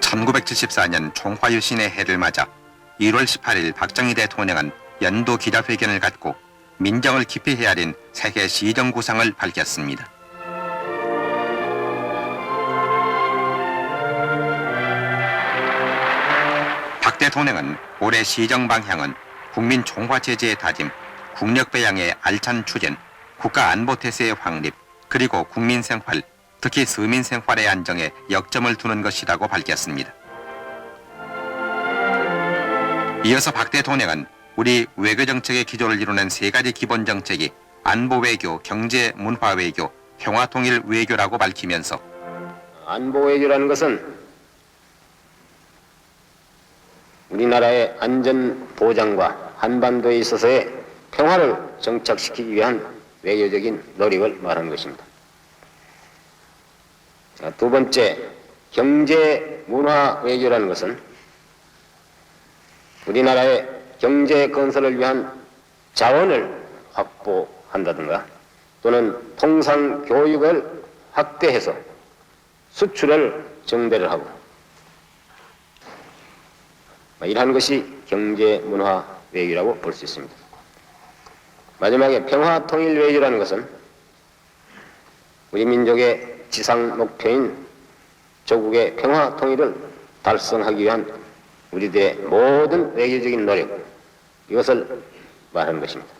(1974년) 총화유신의 해를 맞아 1월 18일 박정희 대통령은 연도 기자회견을 갖고 민정을 깊이 헤아린 새해 시정 구상을 밝혔습니다. 박 대통령은 올해 시정 방향은 국민 총화 체제의 다짐, 국력 배양의 알찬 추진, 국가 안보 태세의 확립, 그리고 국민 생활, 특히 서민 생활의 안정에 역점을 두는 것이라고 밝혔습니다. 이어서 박 대통령은 우리 외교정책의 기조를 이루는 세 가지 기본 정책이 안보 외교, 경제, 문화 외교, 평화통일 외교라고 밝히면서 안보 외교라는 것은 우리나라의 안전 보장과 한반도에 있어서의 평화를 정착시키기 위한 외교적인 노력을 말하는 것입니다. 두 번째, 경제 문화 외교라는 것은 우리나라의 경제 건설을 위한 자원을 확보한다든가 또는 통상 교육을 확대해서 수출을 정대를 하고 이러한 것이 경제 문화 외교라고 볼 수 있습니다. 마지막에 평화 통일 외교라는 것은 우리 민족의 지상 목표인 조국의 평화 통일을 달성하기 위한 우리들의 모든 외교적인 노력, 이것을 말하는 것입니다.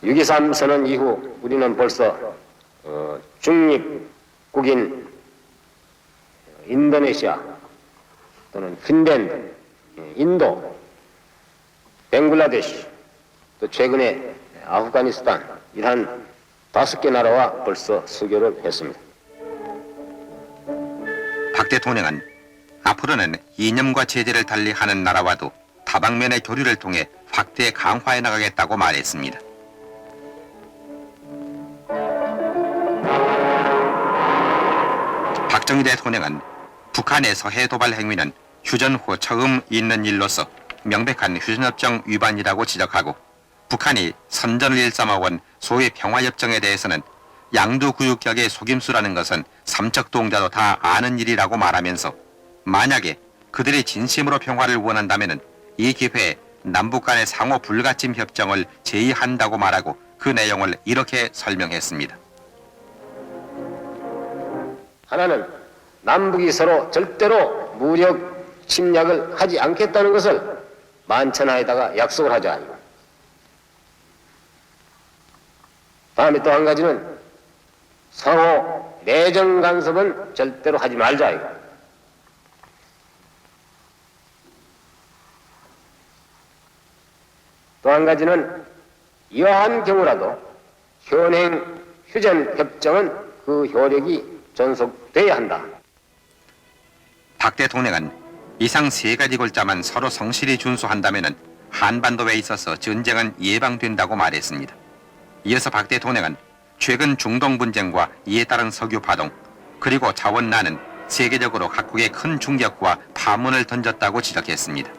6.23 선언 이후 우리는 벌써 중립국인 인도네시아 또는 핀란드, 인도, 벵글라데시, 또 최근에 아프가니스탄, 이러한 5개 나라와 벌써 수교를 했습니다. 박 대통령은 앞으로는 이념과 체제를 달리하는 나라와도 다방면의 교류를 통해 확대 강화해 나가겠다고 말했습니다. 박정희 대통령은 북한의 서해 도발 행위는 휴전 후 처음 있는 일로서 명백한 휴전협정 위반이라고 지적하고 북한이 선전을 일삼아온 소위 평화협정에 대해서는 양두구육격의 속임수라는 것은 삼척동자도 다 아는 일이라고 말하면서 만약에 그들이 진심으로 평화를 원한다면 이 기회에 남북 간의 상호 불가침 협정을 제의한다고 말하고 그 내용을 이렇게 설명했습니다. 하나는 남북이 서로 절대로 무력 침략을 하지 않겠다는 것을 만천하에다가 약속을 하자. 다음에 또 한 가지는 서로 내정 간섭은 절대로 하지 말자. 또 한 가지는 이러한 경우라도 현행 휴전 협정은 그 효력이 존속돼야 한다. 박 대통령은 이상 세 가지 골자만 서로 성실히 준수한다면 한반도에 있어서 전쟁은 예방된다고 말했습니다. 이어서 박 대통령은 최근 중동 분쟁과 이에 따른 석유 파동, 그리고 자원난은 세계적으로 각국에 큰 충격과 파문을 던졌다고 지적했습니다.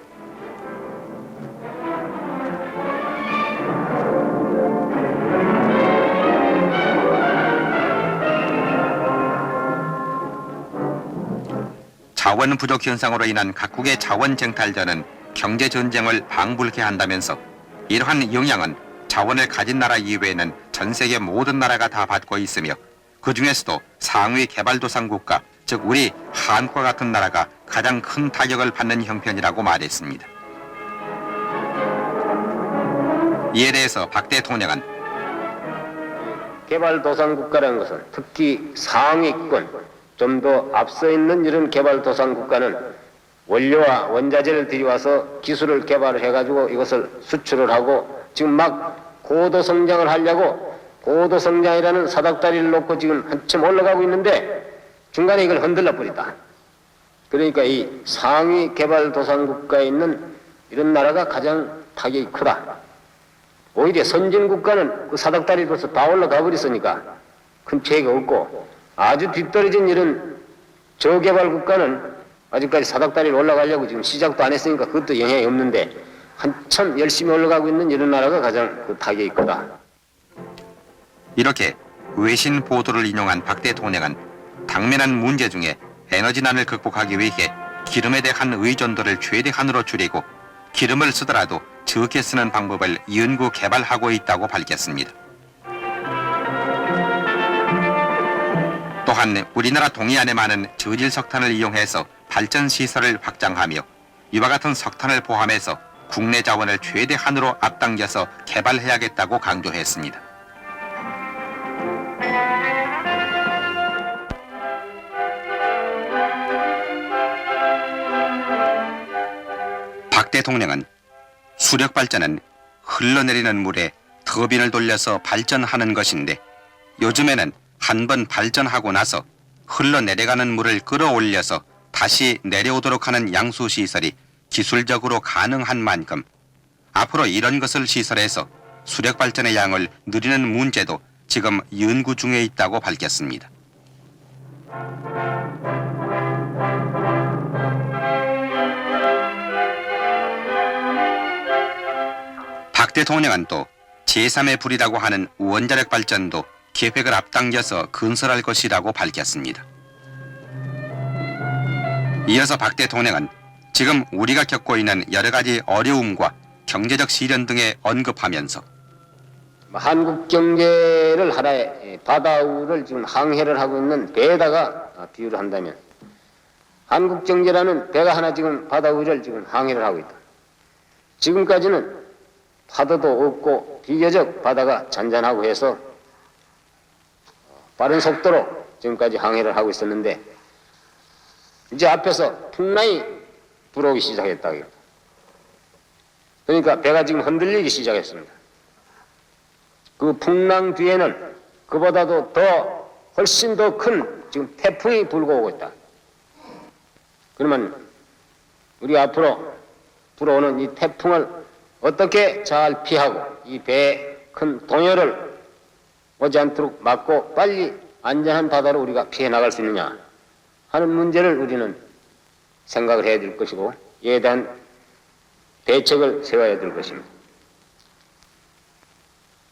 자원 부족 현상으로 인한 각국의 자원 쟁탈전은 경제 전쟁을 방불케 한다면서 이러한 영향은 자원을 가진 나라 이외에는 전 세계 모든 나라가 다 받고 있으며 그 중에서도 상위 개발도상 국가, 즉 우리 한국과 같은 나라가 가장 큰 타격을 받는 형편이라고 말했습니다. 이에 대해서 박 대통령은 개발도상 국가라는 것은 특히 상위권, 좀 더 앞서 있는 이런 개발도상 국가는 원료와 원자재를 들여와서 기술을 개발해가지고 이것을 수출을 하고 지금 막 고도성장을 하려고 고도성장이라는 사닥다리를 놓고 지금 한참 올라가고 있는데 중간에 이걸 흔들러 버렸다. 그러니까 이 상위 개발도상국가에 있는 이런 나라가 가장 타격이 크다. 오히려 선진국가는 그 사닥다리 벌써 다 올라가 버렸으니까 큰 피해가 없고 아주 뒤떨어진 이런 저개발국가는 아직까지 사닥다리를 올라가려고 지금 시작도 안 했으니까 그것도 영향이 없는데 한참 열심히 올라가고 있는 이런 나라가 가장 그 타격이 크다. 이렇게 외신 보도를 인용한 박 대통령은 당면한 문제 중에 에너지난을 극복하기 위해 기름에 대한 의존도를 최대한으로 줄이고 기름을 쓰더라도 적게 쓰는 방법을 연구 개발하고 있다고 밝혔습니다. 또한 우리나라 동해안에 많은 저질 석탄을 이용해서 발전 시설을 확장하며 이와 같은 석탄을 포함해서 국내 자원을 최대한으로 앞당겨서 개발해야겠다고 강조했습니다. 박 대통령은 수력 발전은 흘러내리는 물에 터빈을 돌려서 발전하는 것인데 요즘에는 한번 발전하고 나서 흘러내려가는 물을 끌어올려서 다시 내려오도록 하는 양수 시설이 기술적으로 가능한 만큼 앞으로 이런 것을 시설해서 수력 발전의 양을 늘리는 문제도 지금 연구 중에 있다고 밝혔습니다. 박 대통령은 또 제3의 불이라고 하는 원자력 발전도 계획을 앞당겨서 건설할 것이라고 밝혔습니다. 이어서 박 대통령은 지금 우리가 겪고 있는 여러 가지 어려움과 경제적 시련 등에 언급하면서 한국 경제를 하나의 바다우를 지금 항해를 하고 있는 배에다가 비유를 한다면 한국 경제라는 배가 하나 지금 바다우를 지금 항해를 하고 있다. 지금까지는 파도도 없고 비교적 바다가 잔잔하고 해서 빠른 속도로 지금까지 항해를 하고 있었는데 이제 앞에서 풍랑이 불어오기 시작했다. 그러니까 배가 지금 흔들리기 시작했습니다. 그 풍랑 뒤에는 그보다도 더 훨씬 더 큰 지금 태풍이 불고 오고 있다. 그러면 우리 앞으로 불어오는 이 태풍을 어떻게 잘 피하고 이 배의 큰 동요를 오지 않도록 막고 빨리 안전한 바다로 우리가 피해 나갈 수 있느냐 하는 문제를 우리는 생각을 해야 될 것이고 이에 대한 대책을 세워야 될 것입니다.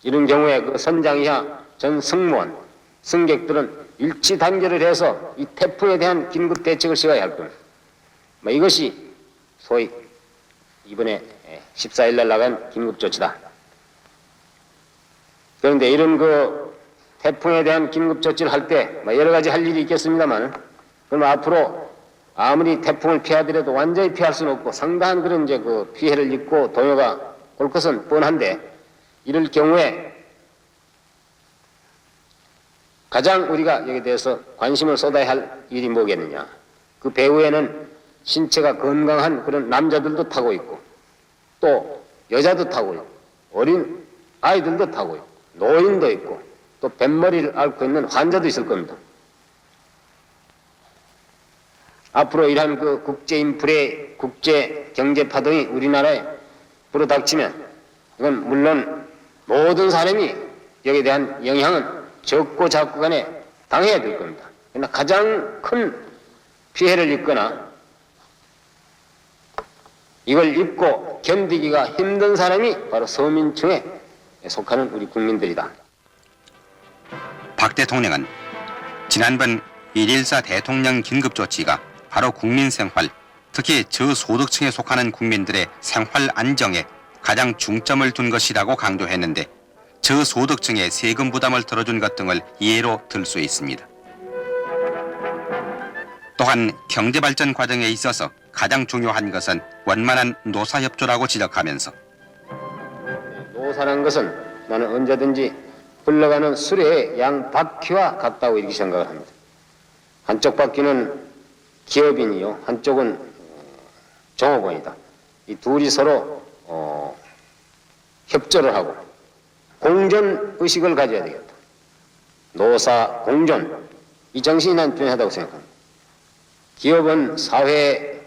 이런 경우에 그 선장 이하 전 승무원, 승객들은 일치 단결을 해서 이 태풍에 대한 긴급 대책을 세워야 할 겁니다. 이것이 소위 이번에 14일 날 나간 긴급 조치다. 그런데 이런 그 태풍에 대한 긴급 조치를 할 때 여러 가지 할 일이 있겠습니다만 그럼 앞으로 아무리 태풍을 피하더라도 완전히 피할 수는 없고 상당한 그런 이제 그 피해를 입고 동요가 올 것은 뻔한데 이럴 경우에 가장 우리가 여기에 대해서 관심을 쏟아야 할 일이 뭐겠느냐. 그 배후에는 신체가 건강한 그런 남자들도 타고 있고 또 여자도 타고 있고 어린 아이들도 타고 있고 노인도 있고 또 뱃머리를 앓고 있는 환자도 있을 겁니다. 앞으로 이러한 그 국제 인플레, 국제 경제 파동이 우리나라에 불어닥치면 이건 물론 모든 사람이 여기에 대한 영향은 적고 작고 간에 당해야 될 겁니다. 그러나 가장 큰 피해를 입거나 이걸 입고 견디기가 힘든 사람이 바로 서민층에 속하는 우리 국민들이다. 박 대통령은 지난번 1.14 대통령 긴급조치가 바로 국민생활, 특히 저소득층에 속하는 국민들의 생활 안정에 가장 중점을 둔 것이라고 강조했는데 저소득층의 세금 부담을 덜어준 것 등을 예로 들 수 있습니다. 또한 경제발전 과정에 있어서 가장 중요한 것은 원만한 노사협조라고 지적하면서 노사라는 것은 나는 언제든지 흘러가는 수레의 양 바퀴와 같다고 이렇게 생각을 합니다. 한쪽 바퀴는 기업인이요, 한쪽은 종업원이다. 이 둘이 서로 협조를 하고 공존 의식을 가져야 되겠다. 노사 공존 이 정신이 난 중요하다고 생각합니다. 기업은 사회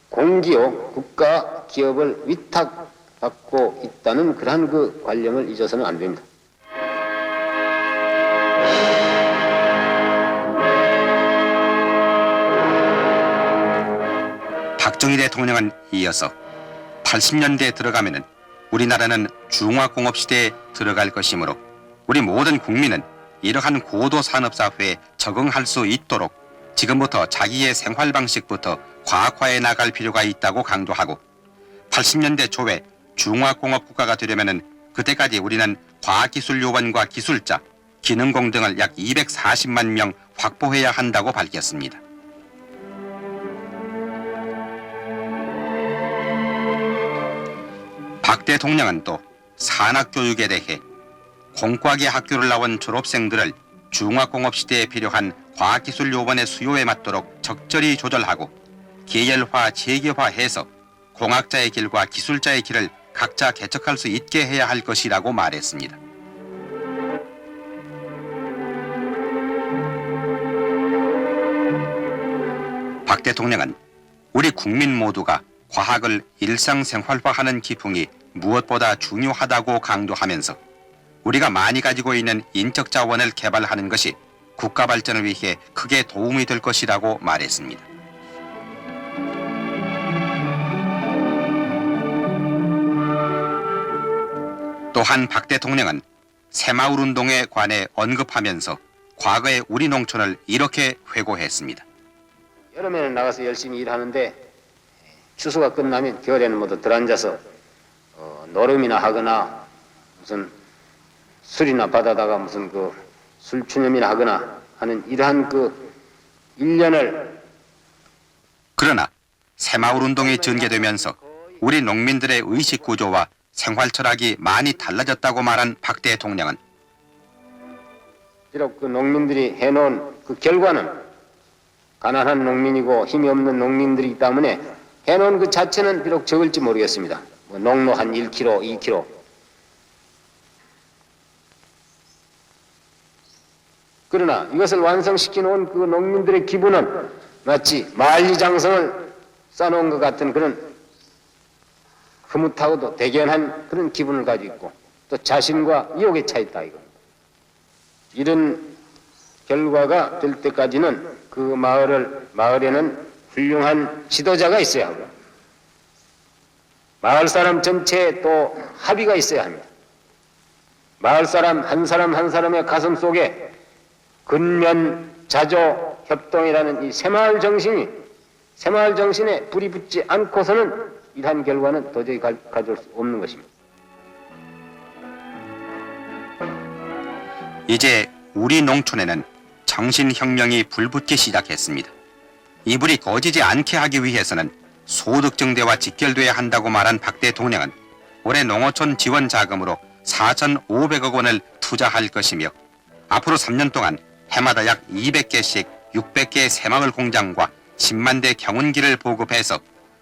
공기요, 국가 기업을 위탁받고 있다는 그러한 그 관념을 잊어서는 안 됩니다. 박정희 대통령은 이어서 80년대에 들어가면은 우리나라는 중화공업 시대에 들어갈 것이므로 우리 모든 국민은 이러한 고도 산업 사회에 적응할 수 있도록 지금부터 자기의 생활 방식부터 과학화해 나갈 필요가 있다고 강조하고 80년대 초에 중화공업 국가가 되려면은 그때까지 우리는 과학기술 요원과 기술자, 기능공 등을 약 240만 명 확보해야 한다고 밝혔습니다. 박 대통령은 또 산학교육에 대해 공과계 학교를 나온 졸업생들을 중화공업 시대에 필요한 과학기술 요원의 수요에 맞도록 적절히 조절하고 계열화, 재계화해서 공학자의 길과 기술자의 길을 각자 개척할 수 있게 해야 할 것이라고 말했습니다. 박 대통령은 우리 국민 모두가 과학을 일상생활화하는 기풍이 무엇보다 중요하다고 강조하면서 우리가 많이 가지고 있는 인적 자원을 개발하는 것이 국가 발전을 위해 크게 도움이 될 것이라고 말했습니다. 또한 박 대통령은 새마을 운동에 관해 언급하면서 과거의 우리 농촌을 이렇게 회고했습니다. 여름에는 나가서 열심히 일하는데 추수가 끝나면 겨울에는 모두 들어앉아서 노름이나 하거나 무슨 술이나 받아다가 무슨 그 술추념이나 하거나 하는 이러한 그 일년을. 그러나 새마을 운동이 전개되면서 우리 농민들의 의식 구조와 생활 철학이 많이 달라졌다고 말한 박 대통령은 비록 그 농민들이 해놓은 그 결과는 가난한 농민이고 힘이 없는 농민들이기 때문에 해놓은 그 자체는 비록 적을지 모르겠습니다. 뭐 농로 한 1kg, 2kg. 그러나 이것을 완성시켜 놓은 그 농민들의 기분은 마치 만리장성을 쌓아놓은 것 같은 그런 흐뭇하고도 대견한 그런 기분을 가지고 있고 또 자신과意欲에 차 있다 이겁니다. 이런 결과가 될 때까지는 그 마을에는 훌륭한 지도자가 있어야 하고 마을 사람 전체에 또 합의가 있어야 합니다. 마을 사람 한 사람의 가슴 속에 근면, 자조, 협동이라는 이 새마을 정신에 불이 붙지 않고서는 이러한 결과는 도저히 가져올 수 없는 것입니다. 이제 우리 농촌에는 정신혁명이 불붙기 시작했습니다. 이 불이 꺼지지 않게 하기 위해서는 소득 증대와 직결돼야 한다고 말한 박 대통령은 올해 농어촌 지원 자금으로 4,500억 원을 투자할 것이며 앞으로 3년 동안 해마다 약 200개씩 600개의 새마을 공장과 10만 대 경운기를 보급해서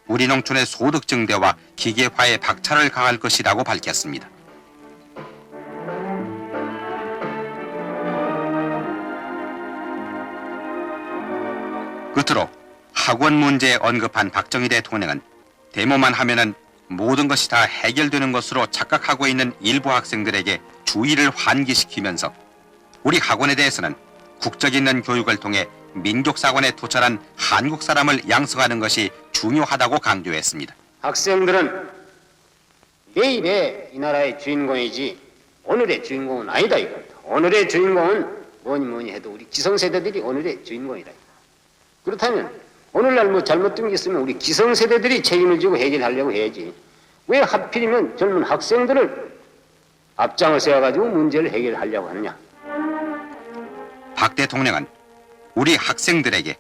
우리 농촌의 소득 증대와 기계화에 박차를 가할 것이라고 밝혔습니다. 끝으로 학원 문제에 언급한 박정희 대통령은 데모만 하면은 모든 것이 다 해결되는 것으로 착각하고 있는 일부 학생들에게 주의를 환기시키면서 우리 학원에 대해서는 국적 있는 교육을 통해 민족사관에 투철한 한국 사람을 양성하는 것이 중요하다고 강조했습니다. 학생들은 내일의 이 나라의 주인공이지 오늘의 주인공은 아니다 이겁니다. 오늘의 주인공은 뭐니 해도 우리 기성세대들이 오늘의 주인공이다. 그렇다면 오늘날 뭐 잘못된 게 있으면 우리 기성세대들이 책임을 지고 해결하려고 해야지. 왜 하필이면 젊은 학생들을 앞장을 세워가지고 문제를 해결하려고 하느냐. 박 대통령은 우리 학생들에게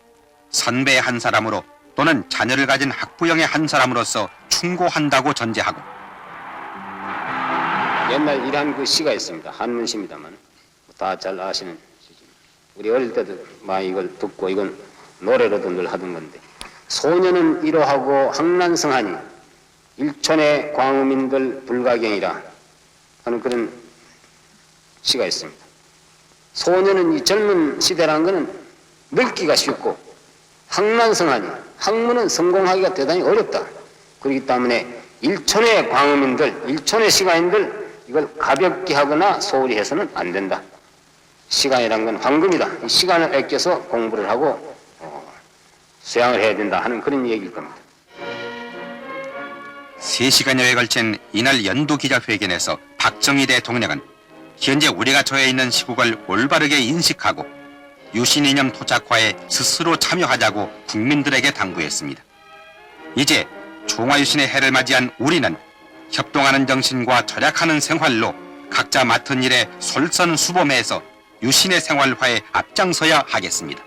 선배의 한 사람으로 또는 자녀를 가진 학부형의 한 사람으로서 충고한다고 전제하고 옛날 이러한 그 시가 있습니다. 한문시입니다만 다 잘 아시는 시죠. 우리 어릴 때도 많이 이걸 듣고 이건 노래로도 늘 하던 건데 소년은 이러하고 항난성하니 일촌의 광음인들 불가경이라 하는 그런 시가 있습니다. 소년은 이 젊은 시대라는 것은 늙기가 쉽고 항난성하니 학문은 성공하기가 대단히 어렵다. 그렇기 때문에 일촌의 광음인들, 일촌의 시간인들 이걸 가볍게 하거나 소홀히 해서는 안 된다. 시간이란 건 황금이다. 이 시간을 아껴서 공부를 하고 수양을 해야 된다 하는 그런 얘기일 겁니다. 3시간여에 걸친 이날 연도 기자회견에서 박정희 대통령은 현재 우리가 처해 있는 시국을 올바르게 인식하고 유신 이념 토착화에 스스로 참여하자고 국민들에게 당부했습니다. 이제 총화유신의 해를 맞이한 우리는 협동하는 정신과 절약하는 생활로 각자 맡은 일에 솔선수범해서 유신의 생활화에 앞장서야 하겠습니다.